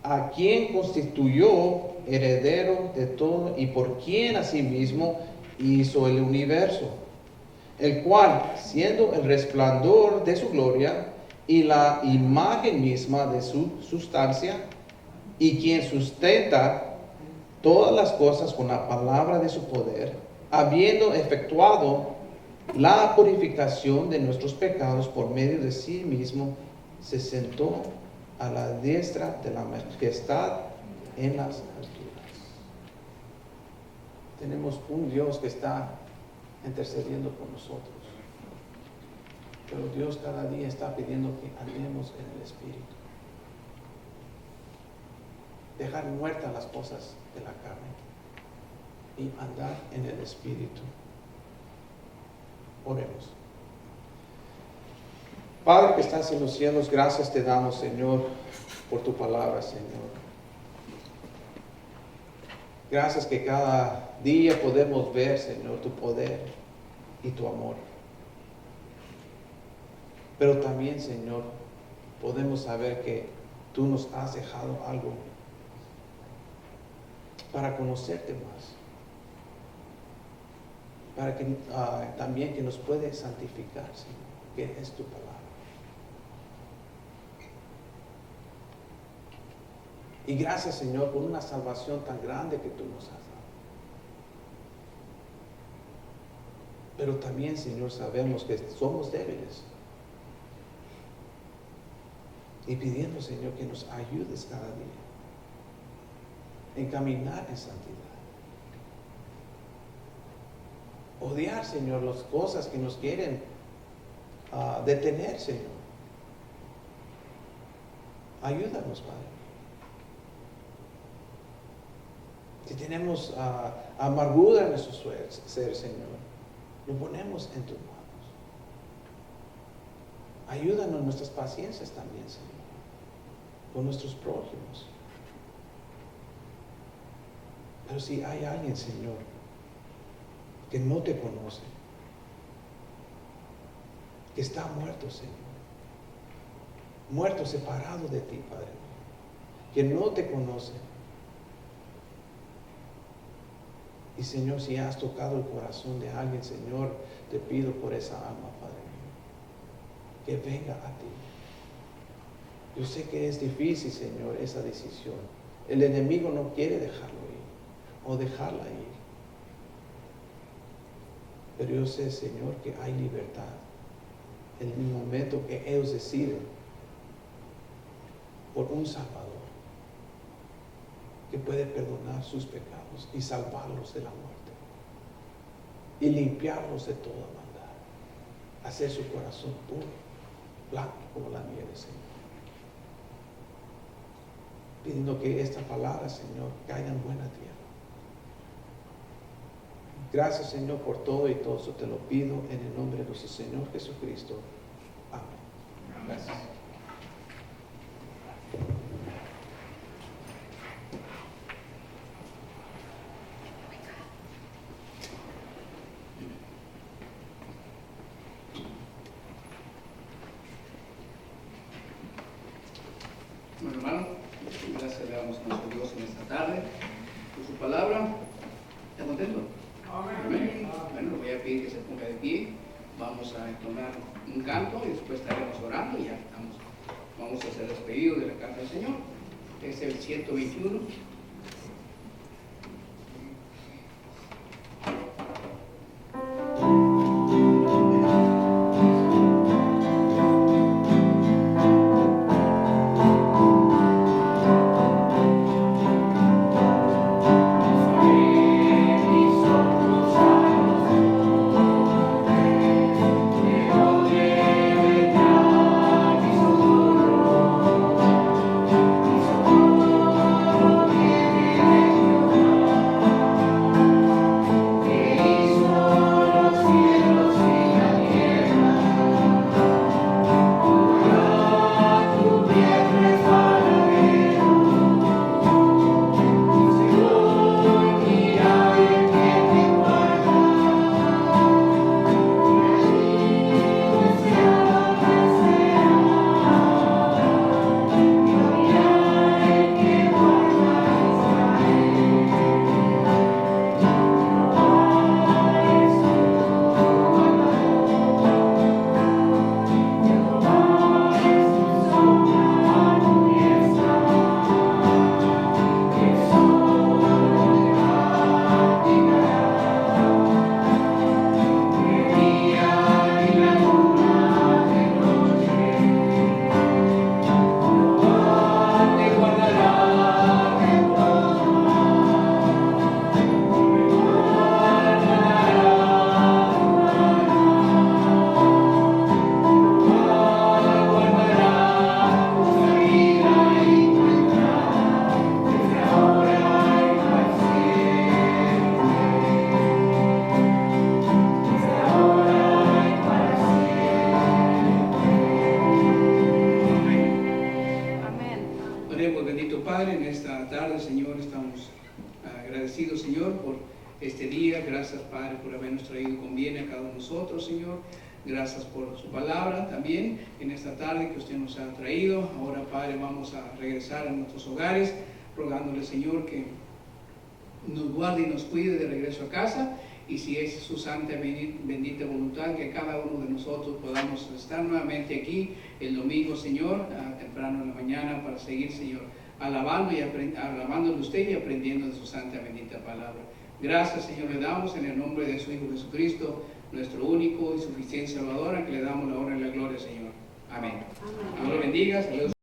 a quien constituyó heredero de todo y por quien asimismo hizo el universo, el cual, siendo el resplandor de su gloria y la imagen misma de su sustancia, y quien sustenta todas las cosas con la palabra de su poder, habiendo efectuado la purificación de nuestros pecados por medio de sí mismo, se sentó a la diestra de la majestad en las alturas. Tenemos un Dios que está intercediendo por nosotros, pero Dios cada día está pidiendo que andemos en el Espíritu. Dejar muertas las cosas de la carne y andar en el Espíritu. Oremos. Padre que estás en los cielos, gracias te damos, Señor, por tu palabra, Señor. Gracias que cada día podemos ver, Señor, tu poder y tu amor. Pero también, Señor, podemos saber que tú nos has dejado algo para conocerte más, para que también que nos puede santificar, Señor, que es tu palabra. Y gracias, Señor, por una salvación tan grande que tú nos has dado. Pero también, Señor, sabemos que somos débiles. Y pidiendo, Señor, que nos ayudes cada día en caminar en santidad. Odiar, Señor, las cosas que nos quieren detener, Señor. Ayúdanos, Padre. Si tenemos amargura en nuestro ser, Señor, lo ponemos en tus manos. Ayúdanos en nuestras paciencias también, Señor, con nuestros prójimos. Pero si hay alguien, Señor, que no te conoce, que está muerto, Señor, muerto, separado de ti, Padre, que no te conoce. Y Señor, si has tocado el corazón de alguien, Señor, te pido por esa alma, Padre mío, que venga a ti. Yo sé que es difícil, Señor, esa decisión. El enemigo no quiere dejarlo ir o dejarla ir. Pero yo sé, Señor, que hay libertad en el momento que ellos deciden por un Salvador que puede perdonar sus pecados y salvarlos de la muerte y limpiarlos de toda maldad, hacer su corazón puro, blanco como la nieve, Señor. Pidiendo que esta palabra, Señor, caiga en buena tierra. Gracias, Señor, por todo y todo eso te lo pido en el nombre de nuestro Señor Jesucristo. Amén. Gracias. Bueno, hermano, gracias le damos a nuestro Dios en esta tarde por su palabra. ¿Está contento? Amén. Bueno, voy a pedir que se ponga de pie. Vamos a entonar un canto y después estaremos orando y ya vamos a hacer despedido de la casa del Señor. Es el 121. Padre, en esta tarde, Señor, estamos agradecidos, Señor, por este día. Gracias, Padre, por habernos traído con bien a cada uno de nosotros, Señor. Gracias por su palabra también en esta tarde que usted nos ha traído. Ahora, Padre, vamos a regresar a nuestros hogares, rogándole, Señor, que nos guarde y nos cuide de regreso a casa. Y si es su santa bendita voluntad, que cada uno de nosotros podamos estar nuevamente aquí el domingo, Señor, temprano en la mañana, para seguir, Señor, alabándole a usted y aprendiendo de su santa bendita palabra. Gracias, Señor, le damos en el nombre de su Hijo Jesucristo, nuestro único y suficiente Salvador, a que le damos la honra y la gloria, Señor. Amén. Dios lo bendiga. Saludos.